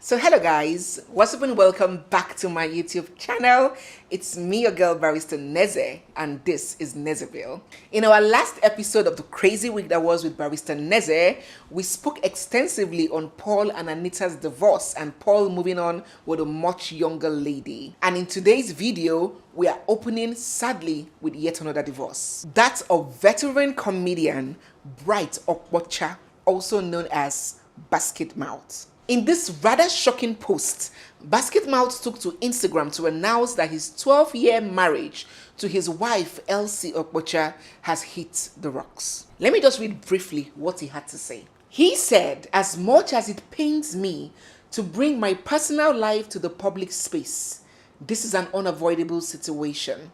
So hello guys, what's up and welcome back to my YouTube channel. It's me, your girl Barrister Neze, and this is Nezeville. In our last episode of the crazy week that was with Barrister Neze, we spoke extensively on Paul and Anita's divorce and Paul moving on with a much younger lady. And in today's video, we are opening sadly with yet another divorce. That's of veteran comedian Bright Okwocha, also known as Basketmouth. In this rather shocking post, Basketmouth took to Instagram to announce that his 12-year marriage to his wife Elsie Okwocha has hit the rocks. Let me just read briefly what he had to say. He said, "As much as it pains me to bring my personal life to the public space, this is an unavoidable situation.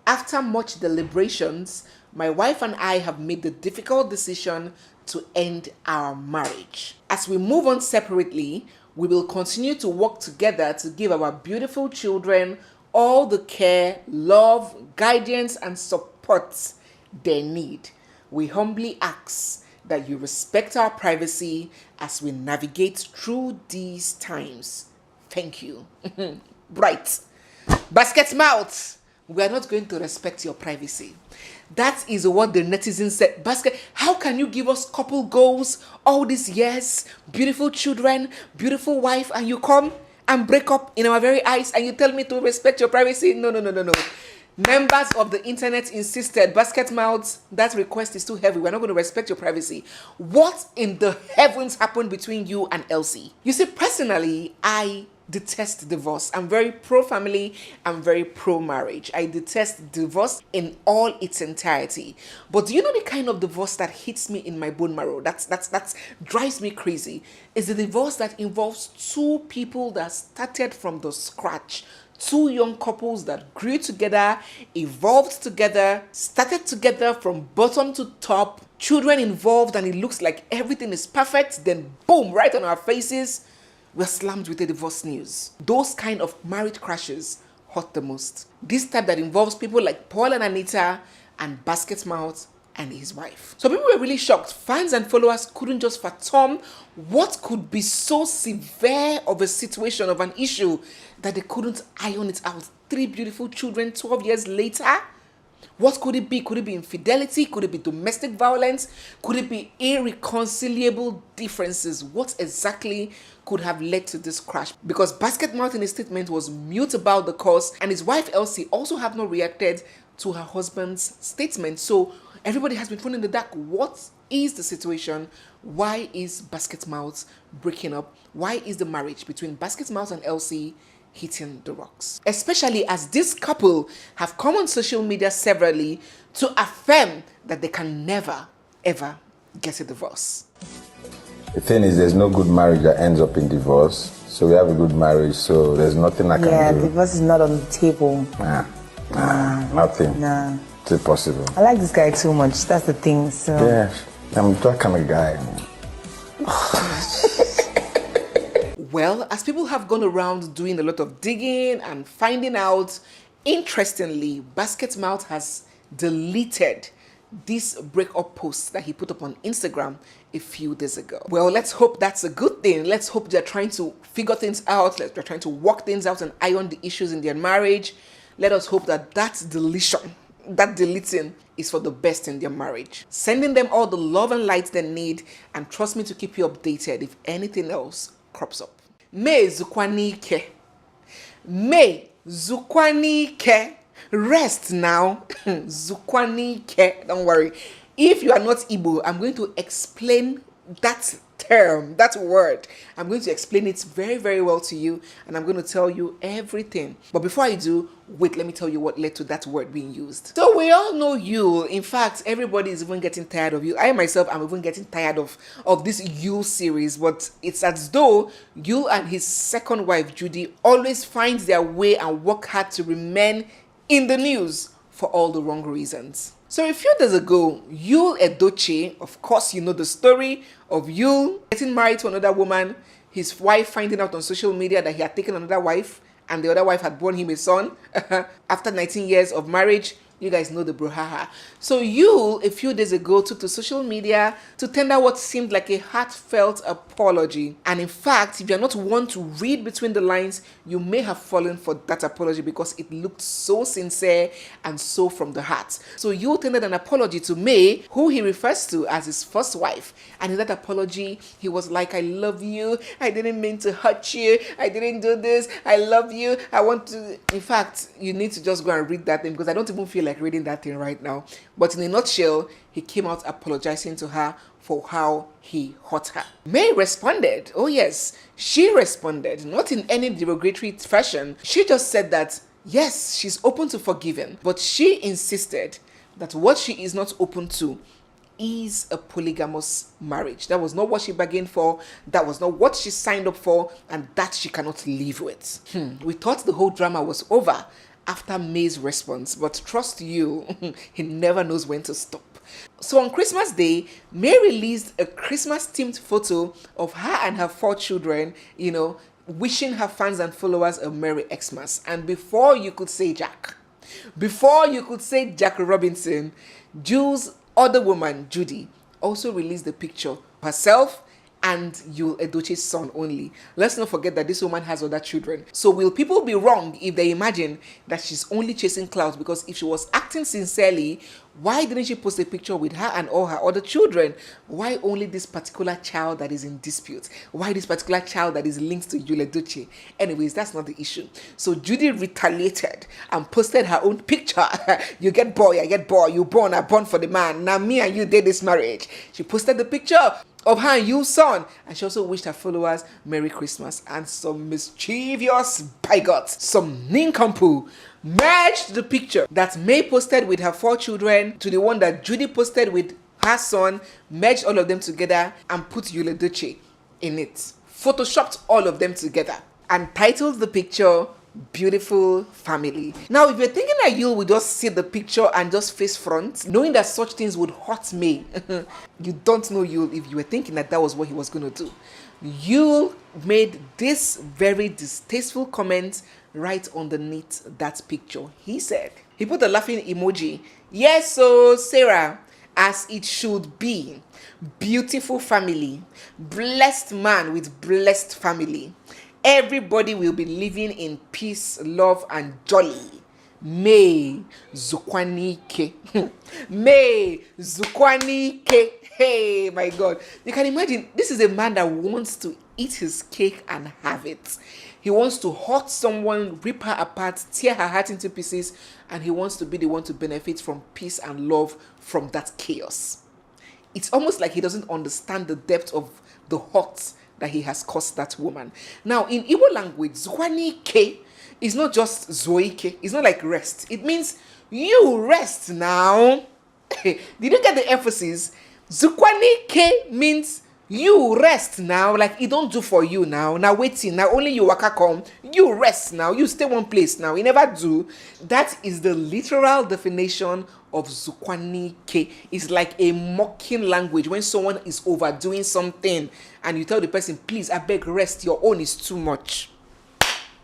After much deliberations, my wife and I have made the difficult decision to end our marriage. As we move on separately, we will continue to work together to give our beautiful children all the care, love, guidance, and support they need. We humbly ask that you respect our privacy as we navigate through these times. Thank you." Bright. Basketmouth, we are not going to respect your privacy. That is what the netizens said. How can you give us couple goals all these years, beautiful children, beautiful wife, and you come and break up in our very eyes and you tell me to respect your privacy? No. Members of the internet insisted, Basketmouth, that request is too heavy. We're not going to respect your privacy. What in the heavens happened between you and Elsie? You see, personally, I detest divorce. I'm very pro-family. I'm very pro-marriage. I detest divorce in all its entirety. But do you know the kind of divorce that hits me in my bone marrow? That drives me crazy. Is the divorce that involves two people that started from the scratch. Two young couples that grew together, evolved together, started together from bottom to top, children involved, and it looks like everything is perfect. Then boom, right on our faces, we're slammed with the divorce news. Those kind of marriage crashes hurt the most. This type that involves people like Paul and Anita and Basketmouth and his wife. So people were really shocked. Fans and followers couldn't just fathom what could be so severe of a situation, of an issue, that they couldn't iron it out. 3 beautiful children 12 years later. What could it be? Could it be infidelity? Could it be domestic violence? Could it be irreconcilable differences? What exactly could have led to this crash? Because Basketmouth in his statement was mute about the cause, and his wife Elsie also have not reacted to her husband's statement. So everybody has been thrown in the dark. What is the situation? Why is Basketmouth breaking up? Why is the marriage between Basketmouth and Elsie hitting the rocks? Especially as this couple have come on social media severally to affirm that they can never, ever get a divorce. The thing is, there's no good marriage that ends up in divorce. So we have a good marriage, so there's nothing I can do. Yeah, divorce is not on the table. Nothing. Nah. It's impossible. I like this guy too much. That's the thing. So yeah, I'm that kind of guy. Well, as people have gone around doing a lot of digging and finding out, interestingly, Basketmouth has deleted this breakup post that he put up on Instagram a few days ago. Well, let's hope that's a good thing. Let's hope they're trying to figure things out. They're trying to work things out and iron the issues in their marriage. Let us hope that deleting is for the best in their marriage. Sending them all the love and light they need, and trust me to keep you updated if anything else crops up. May Zukwanike. May Zukwanike. Rest now. Zukwanike. Don't worry. If you are not Igbo, I'm going to explain that term, that word. I'm going to explain it very, very well to you, and I'm going to tell you everything. But before I do, wait, let me tell you what led to that word being used. So we all know Yul. In fact, everybody is even getting tired of Yul. I myself am even getting tired of this Yul series, but it's as though Yul and his second wife, Judy, always finds their way and work hard to remain in the news for all the wrong reasons. So a few days ago, Yul Edochie, of course you know the story of Yul getting married to another woman, his wife finding out on social media that he had taken another wife and the other wife had born him a son. After 19 years of marriage, You guys know the brouhaha. So Yul, a few days ago, took to social media to tender what seemed like a heartfelt apology. And in fact, if you're not one to read between the lines, you may have fallen for that apology because it looked so sincere and so from the heart. So Yul tendered an apology to May, who he refers to as his first wife. And in that apology, he was like, I love you. I didn't mean to hurt you. I didn't do this. I love you. I want to. In fact, you need to just go and read that thing because I don't even feel like reading that thing right now. But in a nutshell, he came out apologizing to her for how he hurt her. May responded. Oh yes, she responded, not in any derogatory fashion. She just said that yes, she's open to forgiving, but she insisted that what she is not open to is a polygamous marriage. That was not what she bargained for. That was not what she signed up for, and that she cannot live with. We thought the whole drama was over after May's response, but trust you, he never knows when to stop. So on Christmas Day, May released a Christmas-themed photo of her and her 4 children, wishing her fans and followers a Merry Xmas. And before you could say Jack Robinson, Jul's other woman, Judy, also released a picture of herself and Yul Edochie's son only. Let's not forget that this woman has other children. So will people be wrong if they imagine that she's only chasing clout? Because if she was acting sincerely, why didn't she post a picture with her and all her other children? Why only this particular child that is in dispute? Why this particular child that is linked to Yul Edochie? Anyways, that's not the issue. So Judy retaliated and posted her own picture. You get boy, I get boy. You born, I born for the man. Now me and you did this marriage. She posted the picture of her and Yul's son, and she also wished her followers Merry Christmas. And some mischievous bigots, some nincompoop, merged the picture that May posted with her 4 children to the one that Judy posted with her son, merged all of them together and put Yul Edochie in it. Photoshopped all of them together and titled the picture Beautiful Family. Now, if you're thinking that Yul would just see the picture and just face front, knowing that such things would hurt May, you don't know Yul if you were thinking that that was what he was going to do. Yul made this very distasteful comment right underneath that picture. He said, he put a laughing emoji. Yes, so Sarah, as it should be. Beautiful family. Blessed man with blessed family. Everybody will be living in peace, love, and jolly. May Zukwanike. May Zukwanike. Hey, my God. You can imagine, this is a man that wants to eat his cake and have it. He wants to hurt someone, rip her apart, tear her heart into pieces, and he wants to be the one to benefit from peace and love from that chaos. It's almost like he doesn't understand the depth of the hurt that he has caused that woman. Now, in Igbo language, Zukwanike is not just Zoike. It's not like rest. It means you rest now. Did you get the emphasis? Zukwanike means you rest now. Like it don't do for you now. Now waiting. Now only you waka come. You rest now. You stay one place now. You never do. That is the literal definition of Zukwanike. It's like a mocking language when someone is overdoing something and you tell the person, please, I beg, rest. Your own is too much.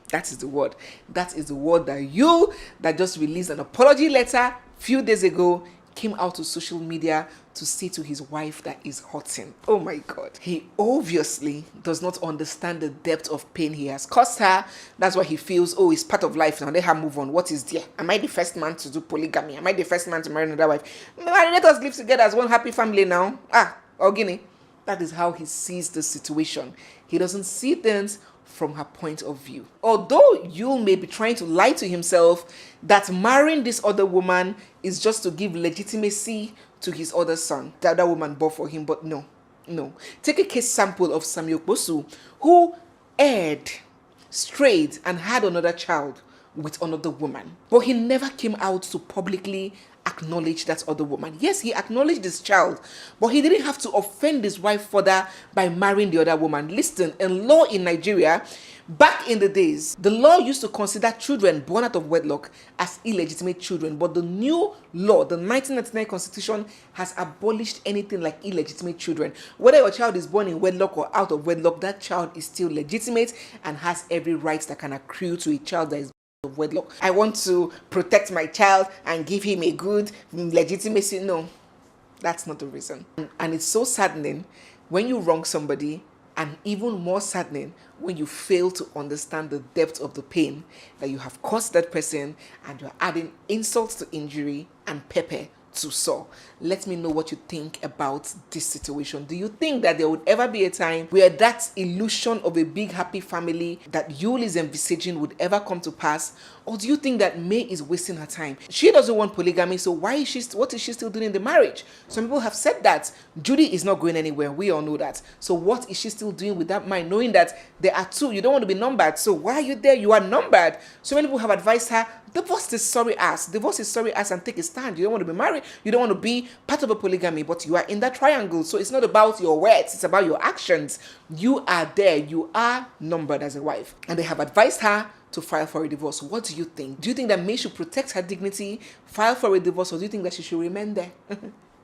That is the word. That is the word that you, that just released an apology letter a few days ago, came out to social media to say to his wife that is hurting. Oh my God. He obviously does not understand the depth of pain he has caused her. That's why he feels, oh, it's part of life now. Let her move on. What is there? Am I the first man to do polygamy? Am I the first man to marry another wife? Let us live together as one happy family now. Ogini. That is how he sees the situation. He doesn't see things from her point of view. Although Yul may be trying to lie to himself that marrying this other woman is just to give legitimacy to his other son, the other woman bought for him, but no. Take a case sample of Samuel Bosu, who erred, strayed, and had another child with another woman. But he never came out to publicly acknowledge that other woman. Yes, he acknowledged his child, but he didn't have to offend his wife further by marrying the other woman. Listen, in law in Nigeria, back in the days, the law used to consider children born out of wedlock as illegitimate children, but the new law, the 1999 Constitution, has abolished anything like illegitimate children. Whether your child is born in wedlock or out of wedlock, that child is still legitimate and has every right that can accrue to a child that is of wedlock. I want to protect my child and give him a good legitimacy. No, that's not the reason. And it's so saddening when you wrong somebody, and even more saddening when you fail to understand the depth of the pain that you have caused that person, and you're adding insults to injury and pepper to sore. Let me know what you think about this situation. Do you think that there would ever be a time where that illusion of a big happy family that Yul is envisaging would ever come to pass? Or do you think that May is wasting her time? She doesn't want polygamy, so what is she still doing in the marriage? Some people have said that Judy is not going anywhere. We all know that. So what is she still doing with that mind, knowing that there are two? You don't want to be numbered, so why are you there? You are numbered. So many people have advised her, divorce is sorry ass and take a stand. You don't want to be married. You don't want to be part of a polygamy, but you are in that triangle. So it's not about your words, it's about your actions. You are there. You are numbered as a wife. And they have advised her to file for a divorce. What do you think? Do you think that May should protect her dignity, file for a divorce, or do you think that she should remain there?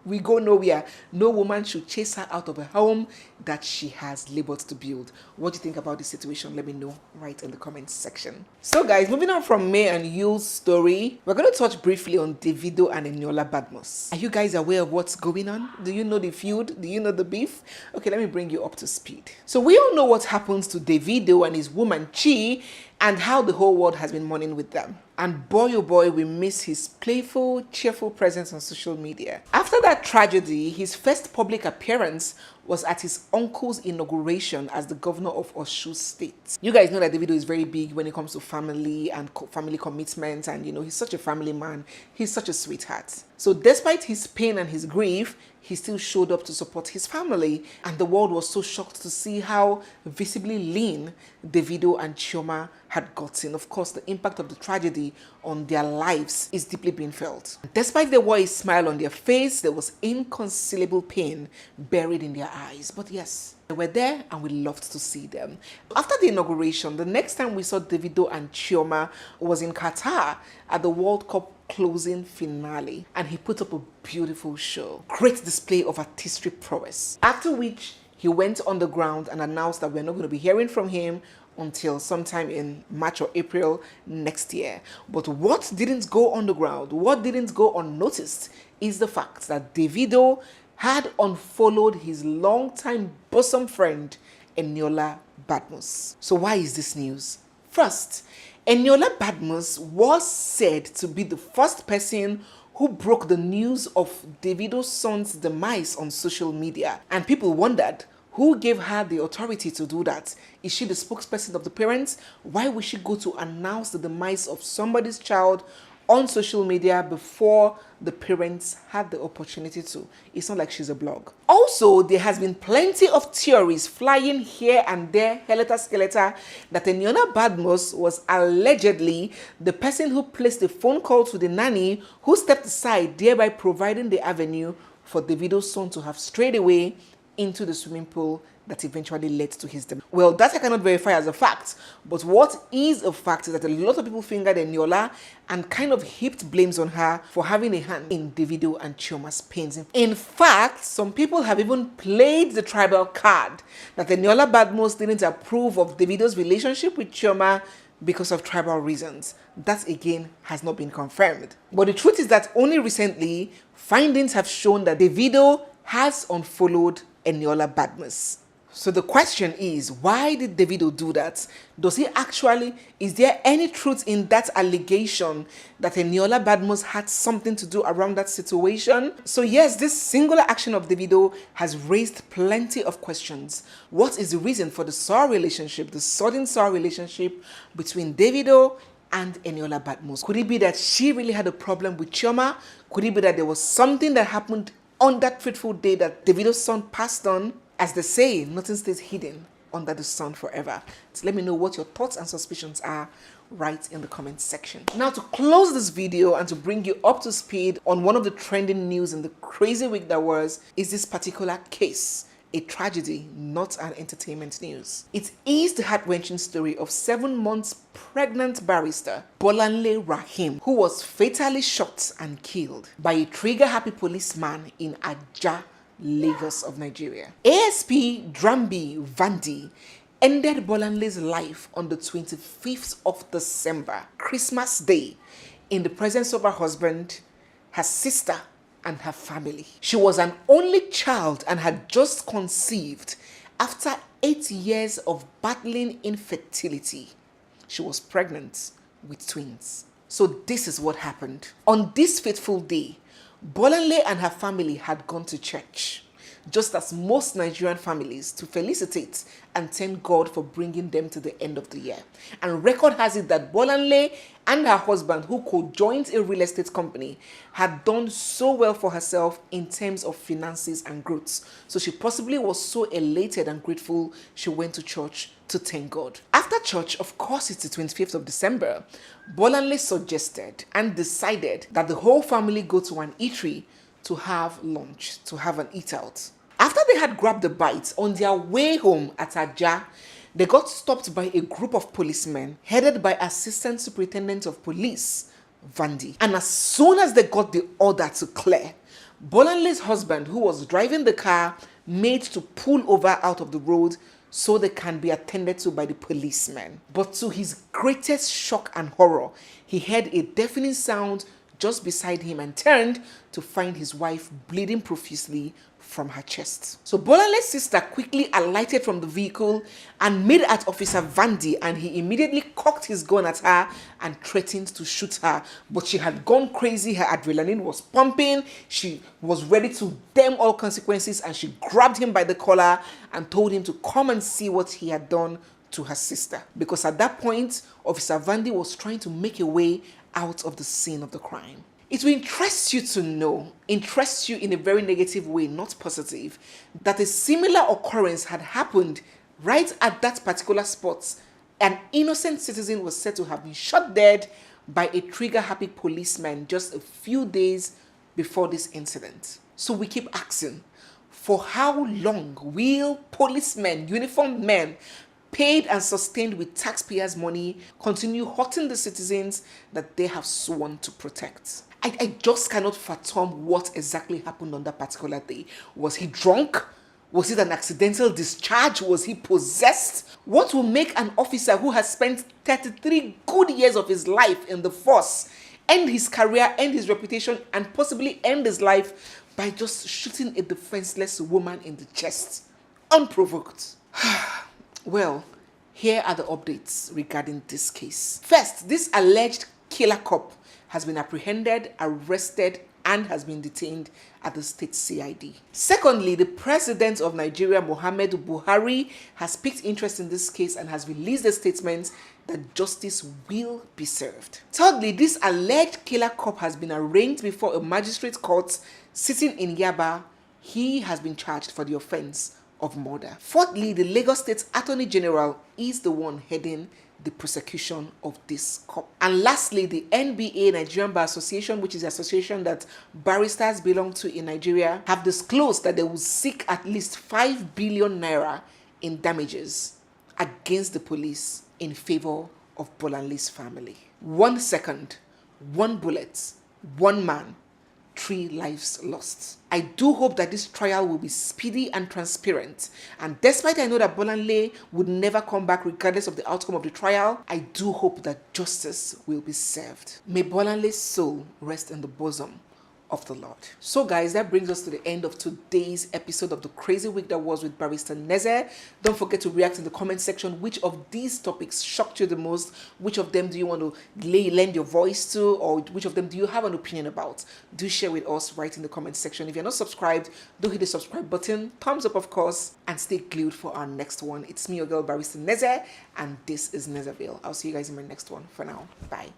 We go nowhere. No woman should chase her out of a home that she has labored to build. What do you think about this situation? Let me know right in the comments section. So guys, moving on from May and Yul's story, we're going to touch briefly on Davido and Eniola Badmus. Are you guys aware of what's going on? Do you know the feud? Do you know the beef? Okay, let me bring you up to speed. So we all know what happens to Davido and his woman Chi, and how the whole world has been mourning with them. And boy, oh boy, we miss his playful, cheerful presence on social media. After that tragedy, his first public appearance was at his uncle's inauguration as the governor of Osun State. You guys know that Davido is very big when it comes to family and family commitment, and you know, he's such a family man. He's such a sweetheart. So despite his pain and his grief, he still showed up to support his family, and the world was so shocked to see how visibly lean Davido and Chioma had gotten. Of course, the impact of the tragedy on their lives is deeply being felt. Despite there was a smile on their face, there was inconceivable pain buried in their eyes. But yes, they were there and we loved to see them. After the inauguration, the next time we saw Davido and Chioma was in Qatar at the World Cup closing finale, and he put up a beautiful show. Great display of artistic prowess. After which, he went on the ground and announced that we're not going to be hearing from him until sometime in March or April next year. But what didn't go on the ground, what didn't go unnoticed, is the fact that Davido had unfollowed his longtime bosom friend, Eniola Badmus. So why is this news? First, Eniola Badmus was said to be the first person who broke the news of Davido's son's demise on social media. And people wondered, who gave her the authority to do that? Is she the spokesperson of the parents? Why would she go to announce the demise of somebody's child on social media before the parents had the opportunity to? It's not like she's a blog. Also, there has been plenty of theories flying here and there, helter-skelter, that Eniola Badmus was allegedly the person who placed the phone call to the nanny who stepped aside, thereby providing the avenue for Davido's son to have strayed away into the swimming pool that eventually led to his death. Well, that I cannot verify as a fact, but what is a fact is that a lot of people fingered Eniola and kind of heaped blames on her for having a hand in Davido and Chioma's pains. In fact, some people have even played the tribal card that Eniola Badmus didn't approve of Davido's relationship with Chioma because of tribal reasons. That again has not been confirmed. But the truth is that only recently, findings have shown that Davido has unfollowed Eniola Badmus. So the question is, why did Davido do that? Is there any truth in that allegation that Eniola Badmus had something to do around that situation? So yes, this singular action of Davido has raised plenty of questions. What is the reason for the sudden sour relationship between Davido and Eniola Badmus? Could it be that she really had a problem with Chioma? Could it be that there was something that happened on that fateful day that Davido's son passed on? As they say, nothing stays hidden under the sun forever. So let me know what your thoughts and suspicions are right in the comments section. Now, to close this video and to bring you up to speed on one of the trending news in the crazy week that was, is this particular case a tragedy, not an entertainment news. It is the heart-wrenching story of 7 months pregnant barrister Bolanle Rahim, who was fatally shot and killed by a trigger-happy policeman in Ajah, Lagos of Nigeria. ASP Drambi Vandi ended Bolanle's life on the 25th of December, Christmas Day, in the presence of her husband, her sister, and her family. She was an only child and had just conceived after 8 years of battling infertility. She was pregnant with twins. So this is what happened. On this fateful day, Bolanle and her family had gone to church, just as most Nigerian families, to felicitate and thank God for bringing them to the end of the year. And record has it that Bolanle and her husband, who co-joined a real estate company, had done so well for herself in terms of finances and growth. So she possibly was so elated and grateful she went to church to thank God. After church, of course it's the 25th of December, Bolanle suggested and decided that the whole family go to an eatery to have lunch, to have an eat out. After they had grabbed the bites, on their way home at Ajah, they got stopped by a group of policemen headed by Assistant Superintendent of Police, Vandy. And as soon as they got the order to clear, Bolanle's husband, who was driving the car, made to pull over out of the road so they can be attended to by the policemen. But to his greatest shock and horror, he heard a deafening sound just beside him and turned to find his wife bleeding profusely from her chest. So Bolanle's sister quickly alighted from the vehicle and made at Officer Vandy, and he immediately cocked his gun at her and threatened to shoot her. But she had gone crazy, her adrenaline was pumping, she was ready to dam all consequences, and she grabbed him by the collar and told him to come and see what he had done to her sister. Because at that point, Officer Vandy was trying to make a way out of the scene of the crime. It will interest you to know, interest you in a very negative way, not positive, that a similar occurrence had happened right at that particular spot. An innocent citizen was said to have been shot dead by a trigger-happy policeman just a few days before this incident. So we keep asking, for how long will policemen, uniformed men, paid and sustained with taxpayers' money, continue hurting the citizens that they have sworn to protect? I just cannot fathom what exactly happened on that particular day. Was he drunk? Was it an accidental discharge? Was he possessed? What will make an officer who has spent 33 good years of his life in the force end his career, end his reputation, and possibly end his life by just shooting a defenseless woman in the chest, unprovoked? Well, here are the updates regarding this case. First, this alleged killer cop has been apprehended, arrested, and has been detained at the state CID. Secondly, the president of Nigeria, Muhammadu Buhari, has piqued interest in this case and has released a statement that justice will be served. Thirdly, this alleged killer cop has been arraigned before a magistrate court sitting in Yaba. He has been charged for the offense of murder. Fourthly, the Lagos State Attorney General is the one heading the prosecution of this cop. And lastly, the NBA, Nigerian Bar Association, which is the association that barristers belong to in Nigeria, have disclosed that they will seek at least 5 billion naira in damages against the police in favor of Bolanle's family. 1 second, 1 bullet, 1 man, 3 lives lost. I do hope that this trial will be speedy and transparent. And despite I know that Bolanle would never come back regardless of the outcome of the trial, I do hope that justice will be served. May Bolanle's soul rest in the bosom of the Lord. So guys, that brings us to the end of today's episode of the crazy week that was with Barrister Neze. Don't forget to react in the comment section. Which of these topics shocked you the most? Which of them do you want to lend your voice to, or which of them do you have an opinion about? Do share with us right in the comment section. If you're not subscribed, do hit the subscribe button, thumbs up of course, and stay glued for our next one. It's me, your girl Barrister Neze, and this is Nezeville. I'll see you guys in my next one. For now, bye.